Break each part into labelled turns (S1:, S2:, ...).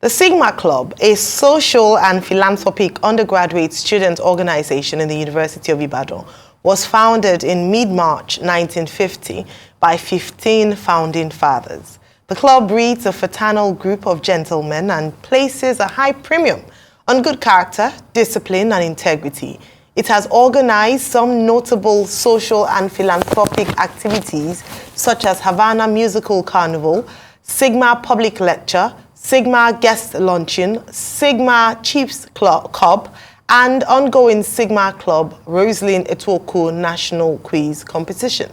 S1: The Sigma Club, a social and philanthropic undergraduate student organization in the University of Ibadan, was founded in mid-March 1950 by 15 founding fathers. The club breeds a fraternal group of gentlemen and places a high premium on good character, discipline, and integrity. It has organized some notable social and philanthropic activities such as Havana Musical Carnival, Sigma Public Lecture, Sigma Guest Luncheon, Sigma Chiefs Cup, and ongoing Sigma Club Roseline Etuokwu National Quiz Competition.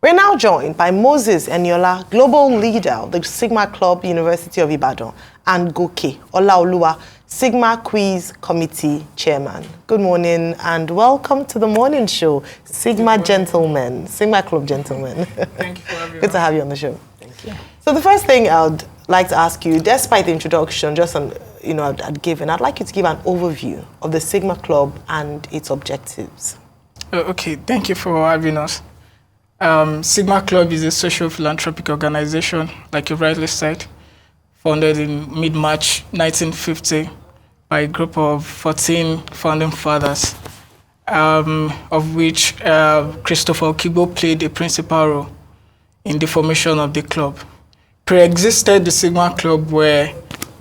S1: We're now joined by Moses Eniola, Global Leader of the Sigma Club, University of Ibadan, and Goke, Olaoluwa, Sigma Quiz Committee Chairman. Good morning and welcome to the morning show, Sigma Gentlemen, Sigma Club Gentlemen.
S2: Thank you for having me.
S1: Good to have you on the show.
S2: Thank you.
S1: So the first thing I'd like to ask you, despite the introduction, I'd given, I'd like you to give an overview of the Sigma Club and its objectives.
S2: Okay, thank you for having us. Sigma Club is a social philanthropic organization, like you rightly said, founded in mid-March 1950 by a group of 14 founding fathers, of which Christopher Okigbo played a principal role in the formation of the club. Pre-existed the Sigma Club were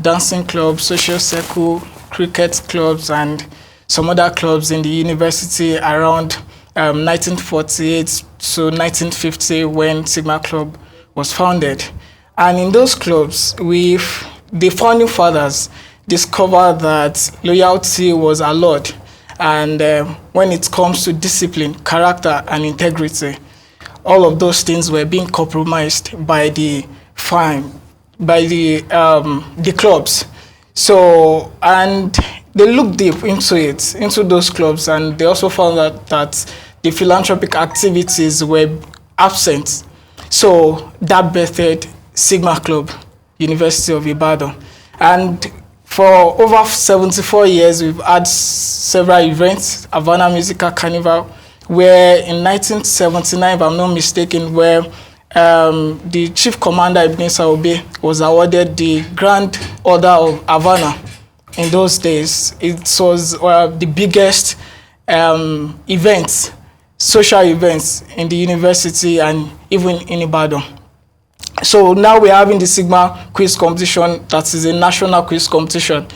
S2: dancing clubs, social circle, cricket clubs, and some other clubs in the university around 1948 to 1950 when Sigma Club was founded. And in those clubs, the founding fathers discovered that loyalty was allowed. And when it comes to discipline, character, and integrity, all of those things were being compromised by the clubs. So, and they looked deep into those clubs, and they also found that the philanthropic activities were absent. So that birthed Sigma Club, University of Ibadan. And for over 74 years, we've had several events, Havana Musical Carnival, where in 1979, if I'm not mistaken, where the Chief Commander Ebenezer Obey was awarded the Grand Order of Havana. In those days, it was the biggest events, social events in the university and even in Ibadan. So now we're having the Sigma Quiz Competition, that is a national quiz competition,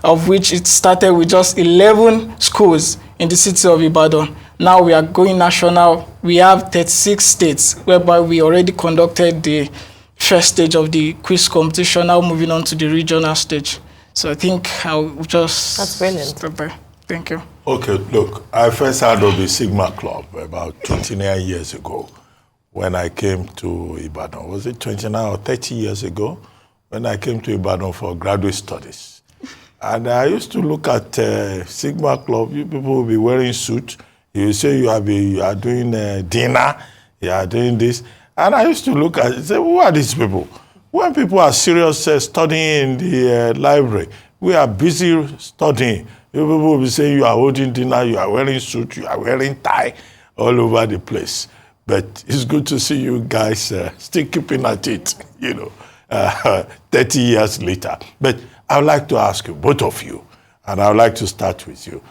S2: of which it started with just 11 schools in the city of Ibadan. Now we are going national. We have 36 states, whereby we already conducted the first stage of the quiz competition, now moving on to the regional stage. So I think I'll just...
S1: That's brilliant.
S2: Stop there. Thank you.
S3: Okay, look, I first heard of the Sigma Club about 29 years ago when I came to Ibadan. Was it 29 or 30 years ago when I came to Ibadan for graduate studies? And I used to look at Sigma Club. You people will be wearing suits. You say you are doing dinner, you are doing this. And I used to look at it and say, who are these people? When people are serious studying in the library, we are busy studying. You people will be saying you are holding dinner, you are wearing suit, you are wearing tie all over the place. But it's good to see you guys still keeping at it, 30 years later. But I would like to ask you, both of you, and I would like to start with you,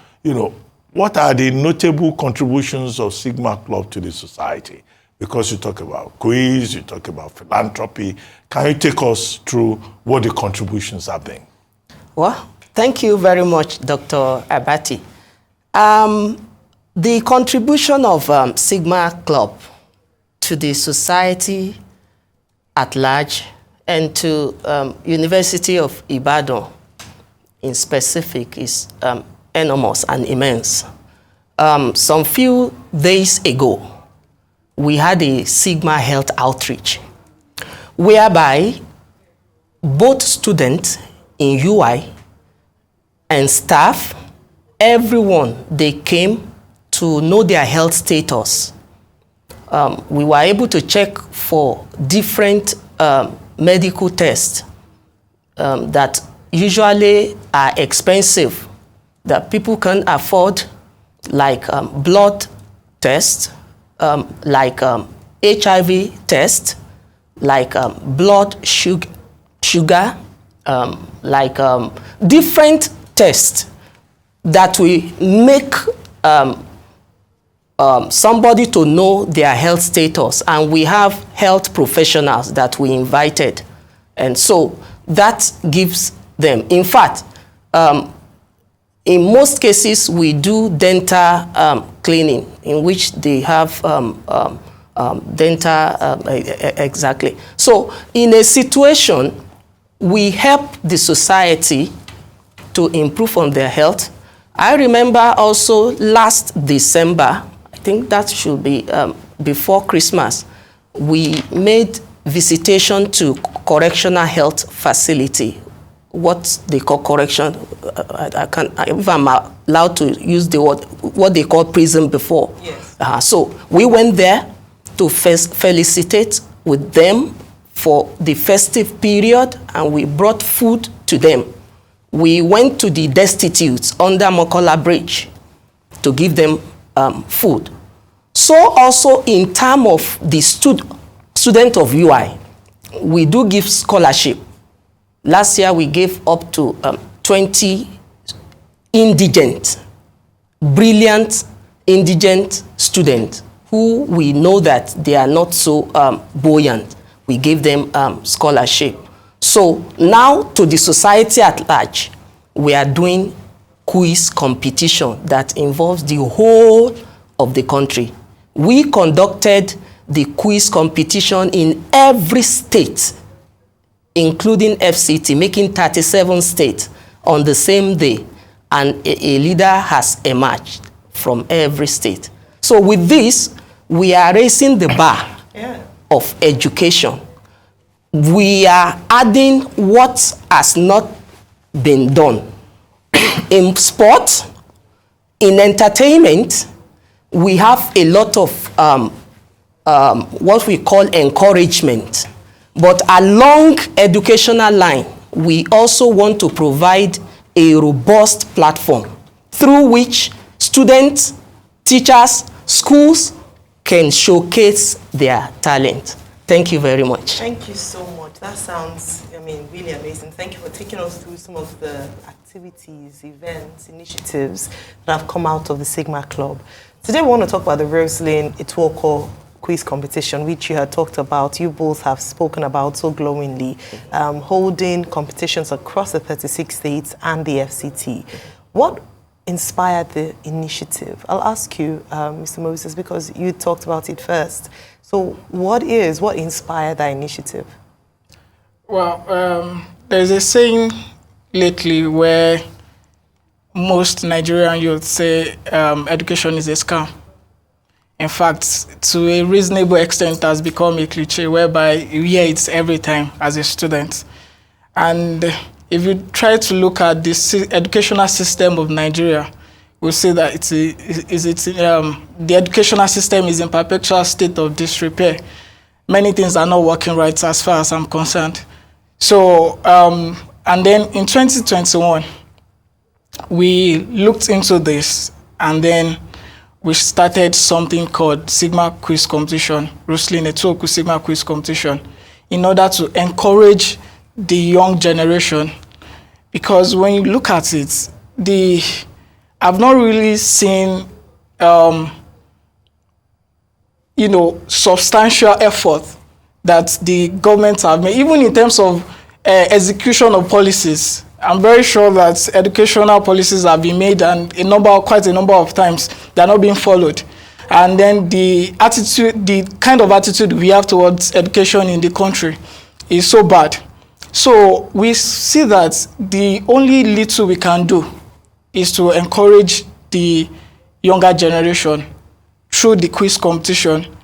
S3: what are the notable contributions of Sigma Club to the society? Because you talk about quiz, you talk about philanthropy. Can you take us through what the contributions have been?
S4: Well, thank you very much, Dr. Abati. The contribution of Sigma Club to the society at large and to University of Ibadan in specific is enormous and immense. Some few days ago, we had a Sigma Health Outreach, whereby both students in UI and staff, everyone, they came to know their health status. We were able to check for different medical tests that usually are expensive, that people can afford, like blood tests, like HIV test, like blood sugar, different tests that will make somebody to know their health status, and we have health professionals that we invited, and so that gives them, in fact, in most cases we do dental cleaning, in which they have dental, exactly. So in a situation, we help the society to improve on their health. I remember also last December, I think that should be before Christmas, we made visitation to correctional health facility, what they call correction, I can't, if I'm allowed to use the word, what they call prison before.
S1: Yes.
S4: So we went there to felicitate with them for the festive period, and we brought food to them. We went to the destitutes under Mokola Bridge to give them food. So also in terms of the student of UI, we do give scholarship. Last year we gave up to 20 indigent, brilliant indigent students who we know that they are not so buoyant. We gave them scholarship. So now to the society at large, we are doing quiz competition that involves the whole of the country. We conducted the quiz competition in every state, including FCT, making 37 states on the same day, and a leader has emerged from every state. So with this, we are raising the bar of education. We are adding what has not been done. In sport, in entertainment, we have a lot of what we call encouragement. But along educational line, we also want to provide a robust platform through which students, teachers, schools can showcase their talent. Thank you very much.
S1: Thank you so much. That sounds, really amazing. Thank you for taking us through some of the activities, events, initiatives that have come out of the Sigma Club. Today we want to talk about the Roseline Etuokwu quiz competition, which you had talked about, you both have spoken about so glowingly, holding competitions across the 36 states and the FCT. What inspired the initiative? I'll ask you, Mr. Moses, because you talked about it first. So what inspired that initiative?
S2: Well, there's a saying lately where most Nigerian youth say education is a scam. In fact, to a reasonable extent, it has become a cliche whereby you hear it every time as a student. And if you try to look at the educational system of Nigeria, we'll see that the educational system is in perpetual state of disrepair. Many things are not working right as far as I'm concerned. So, and then in 2021, we looked into this, and then we started something called Sigma Quiz Competition, Roseline Etuokwu Sigma Quiz Competition, in order to encourage the young generation. Because when you look at it, I've not really seen, substantial effort that the government have made, even in terms of execution of policies. I'm very sure that educational policies have been made, and quite a number of times they're not being followed. And then the kind of attitude we have towards education in the country is so bad. So we see that the only little we can do is to encourage the younger generation through the quiz competition,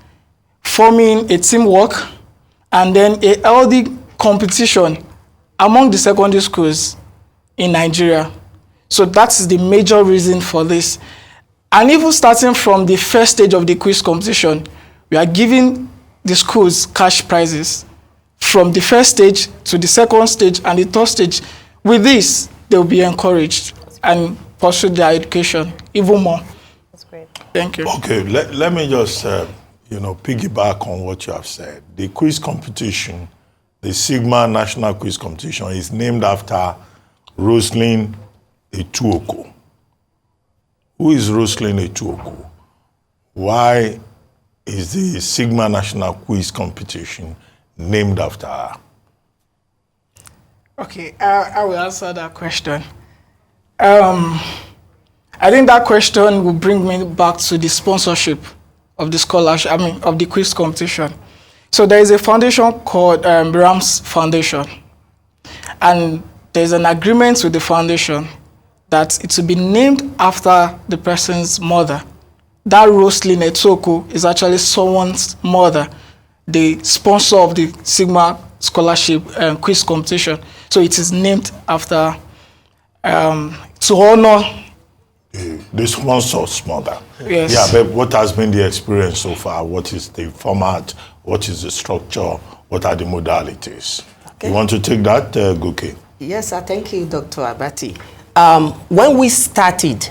S2: forming a teamwork, and then a healthy competition among the secondary schools in Nigeria. So that's the major reason for this. And even starting from the first stage of the quiz competition, we are giving the schools cash prizes from the first stage to the second stage and the third stage. With this, they will be encouraged and pursue their education even more.
S1: That's great.
S2: Thank you.
S3: Okay, let me just piggyback on what you have said. The quiz competition, the Sigma National Quiz Competition is named after Roseline Etuokwu. Who is Roseline Etuokwu? Why is the Sigma National Quiz Competition named after her?
S2: Okay, I will answer that question. I think that question will bring me back to the sponsorship of the scholarship, of the quiz competition. So there is a foundation called Rams Foundation. And there's an agreement with the foundation that it will be named after the person's mother. That Roseline Etuokwu is actually someone's mother, the sponsor of the Sigma Scholarship Quiz Competition. So it is named after, to honor
S3: the sponsor's mother.
S2: Yes.
S3: Yeah, but what has been the experience so far? What is the format? What is the structure? What are the modalities?
S4: Okay.
S3: You want to take that, Goke?
S4: Yes, thank you, Dr. Abati. When we started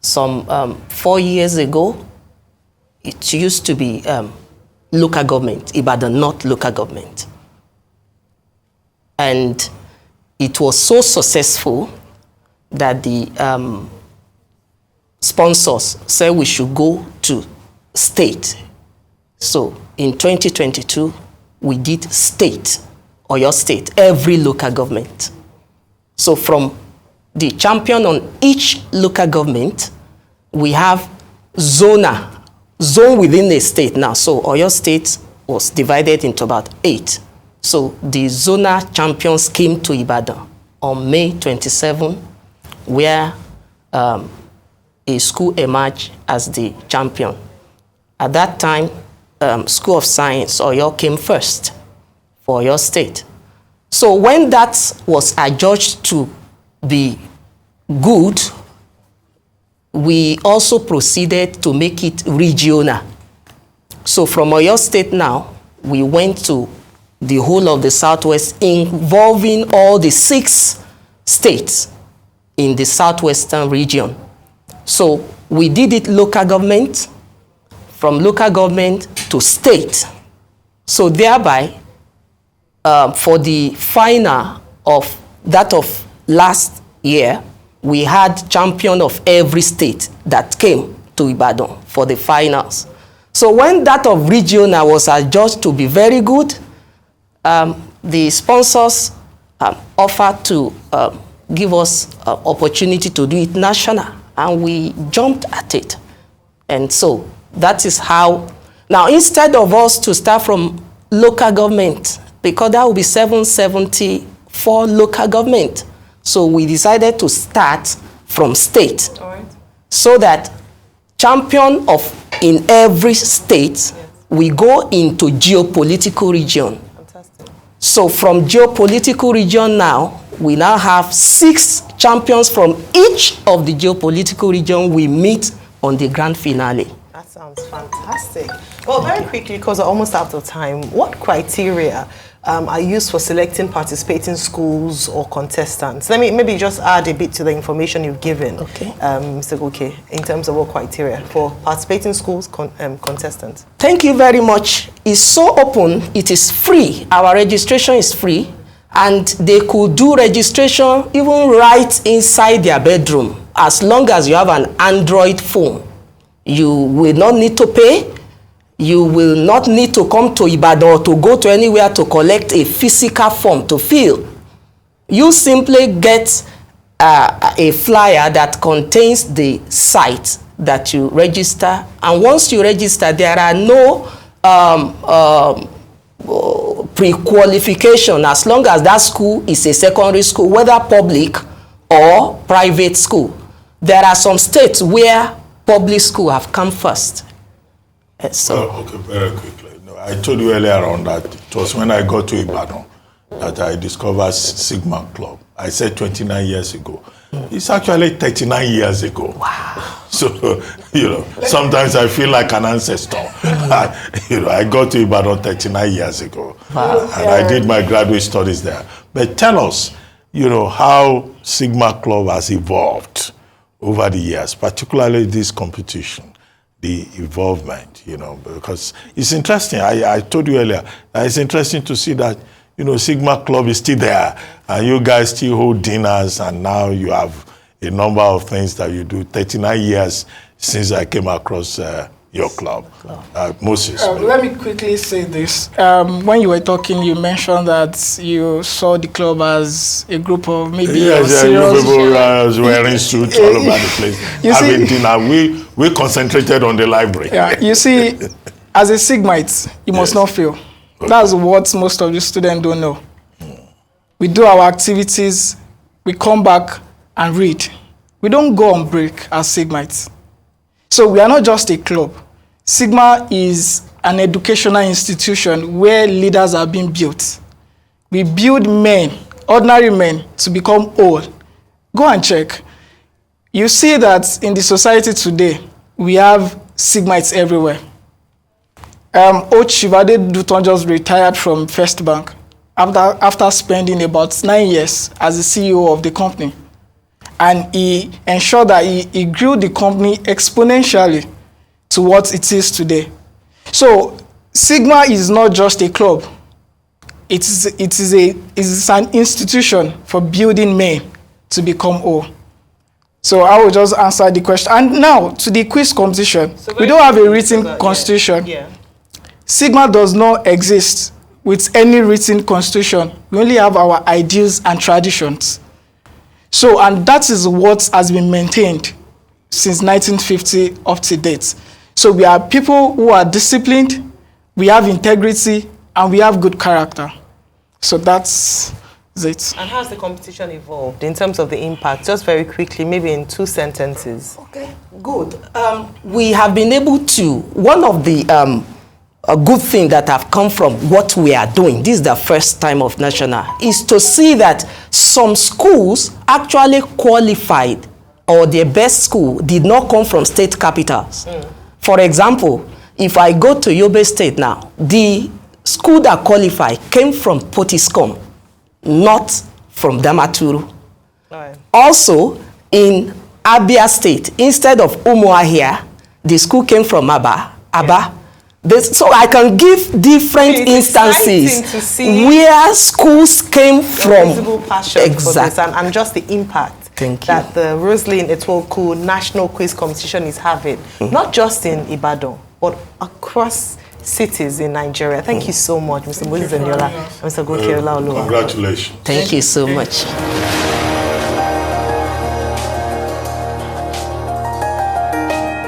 S4: some 4 years ago, it used to be local government, Ibadan, not local government. And it was so successful that the sponsors said we should go to state. So in 2022, we did state, Oyo State, every local government. So from the champion on each local government, we have zone within the state now. So Oyo State was divided into about 8. So the zonal champions came to Ibadan on May 27, where a school emerged as the champion. At that time, School of Science, Oyo, came first for Oyo State. So when that was adjudged to be good, we also proceeded to make it regional. So from Oyo State now, we went to the whole of the Southwest, involving all the 6 states in the Southwestern region. So we did it local government, from local government to state. So thereby, for the final of that of last year, we had champion of every state that came to Ibadan for the finals. So when that of regional was adjudged to be very good, the sponsors offered to give us opportunity to do it national, and we jumped at it. And so that is how, now instead of us to start from local government, because that will be 774 local government, so we decided to start from state.
S1: All right.
S4: So that champion of in every state, yes, we go into geopolitical region.
S1: Fantastic.
S4: So from geopolitical region now, we now have 6 champions from each of the geopolitical region. We meet on the grand finale.
S1: That sounds fantastic. Well, very quickly, because we're almost out of time, what criteria are used for selecting participating schools or contestants? Let me maybe just add a bit to the information you've given,
S4: okay,
S1: Mr. Goke, in terms of what criteria for participating schools, contestants.
S4: Thank you very much. It's so open, it is free. Our registration is free, and they could do registration even right inside their bedroom, as long as you have an Android phone. You will not need to pay. You will not need to come to Ibadan or to go to anywhere to collect a physical form to fill. You simply get a flyer that contains the site that you register. And once you register, there are no pre-qualification, as long as that school is a secondary school, whether public or private school. There are some states where public school have come first. So,
S3: okay, very quickly. No, I told you earlier on that it was when I got to Ibadan that I discovered Sigma Club. I said 29 years ago. It's actually 39 years ago.
S4: wow.
S3: So, sometimes I feel like an ancestor. I got to Ibadan 39 years ago.
S4: Wow.
S3: And I did my graduate studies there. But tell us, how Sigma Club has evolved over the years, particularly this competition, the involvement, you know, because it's interesting. I told you earlier, it's interesting to see that, you know, Sigma Club is still there, and you guys still hold dinners, and now you have a number of things that you do. 39 years since I came across your club. Moses.
S2: Let me quickly say this. When you were talking, you mentioned that you saw the club as a group of maybe
S3: serious people wearing suits all over the place. Having dinner. We concentrated on the library.
S2: Yeah, you see, as a Sigmite, you must not fail. Okay. That's what most of the students don't know. We do our activities, we come back and read. We don't go on break as Sigmites. So we are not just a club. Sigma is an educational institution where leaders are being built. We build men, ordinary men, to become old. Go and check. You see that in the society today, we have Sigmites everywhere. Ochivade Duton just retired from First Bank after spending about 9 years as the CEO of the company. And he ensured that he grew the company exponentially to what it is today. So Sigma is not just a club. It is an institution for building men to become old. So I will just answer the question. And now to the quiz competition. So we don't have a written constitution. Yeah. Sigma does not exist with any written constitution. We only have our ideals and traditions. So, and that is what has been maintained since 1950 up to date. So we are people who are disciplined, we have integrity, and we have good character. So that's it. And
S1: how's the competition evolved in terms of the impact? Just very quickly, maybe in 2 sentences.
S4: Okay, good. We have been able to, one of the a good thing that have come from what we are doing, this is the first time of national, is to see that some schools actually qualified, or their best school did not come from state capitals. For example, if I go to Yobe State now, the school that qualified came from Potiskum, not from Damaturu. Right. Also, in Abia State, instead of Umuahia, the school came from Aba. Yeah. So I can give different instances where schools came from.
S1: Visible passion exactly. For this and just the impact that the Roseline Etuokwu National Quiz Competition is having, not just in Ibadan, but across cities in Nigeria. Thank you so much, Mr. Moses Eniola and Mr. Goke Olaoluwa.
S3: Congratulations.
S4: Thank you so much.